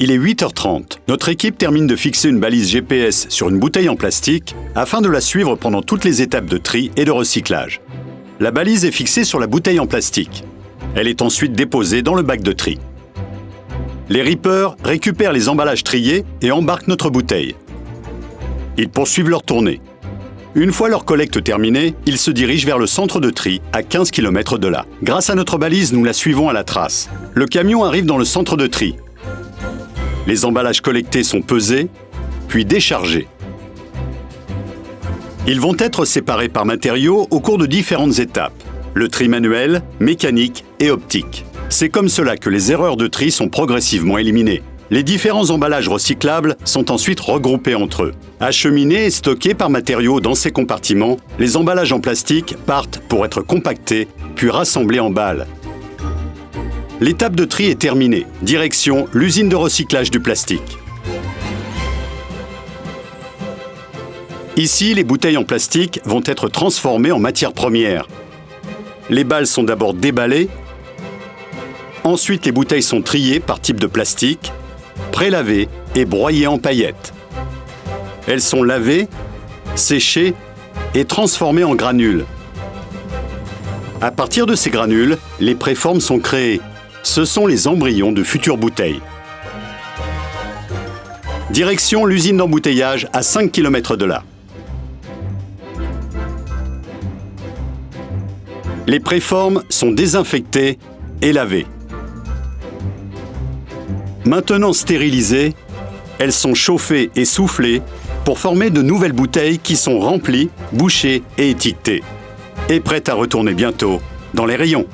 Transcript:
Il est 8h30. Notre équipe termine de fixer une balise GPS sur une bouteille en plastique afin de la suivre pendant toutes les étapes de tri et de recyclage. La balise est fixée sur la bouteille en plastique. Elle est ensuite déposée dans le bac de tri. Les rippers récupèrent les emballages triés et embarquent notre bouteille. Ils poursuivent leur tournée. Une fois leur collecte terminée, ils se dirigent vers le centre de tri, à 15 km de là. Grâce à notre balise, nous la suivons à la trace. Le camion arrive dans le centre de tri. Les emballages collectés sont pesés, puis déchargés. Ils vont être séparés par matériaux au cours de différentes étapes. Le tri manuel, mécanique et optique. C'est comme cela que les erreurs de tri sont progressivement éliminées. Les différents emballages recyclables sont ensuite regroupés entre eux. Acheminés et stockés par matériaux dans ces compartiments, les emballages en plastique partent pour être compactés, puis rassemblés en balles. L'étape de tri est terminée. Direction l'usine de recyclage du plastique. Ici, les bouteilles en plastique vont être transformées en matière première. Les balles sont d'abord déballées. Ensuite, les bouteilles sont triées par type de plastique, prélavées et broyées en paillettes. Elles sont lavées, séchées et transformées en granules. À partir de ces granules, les préformes sont créées. Ce sont les embryons de futures bouteilles. Direction l'usine d'embouteillage à 5 km de là. Les préformes sont désinfectées et lavées. Maintenant stérilisées, elles sont chauffées et soufflées pour former de nouvelles bouteilles qui sont remplies, bouchées et étiquetées. Et prêtes à retourner bientôt dans les rayons.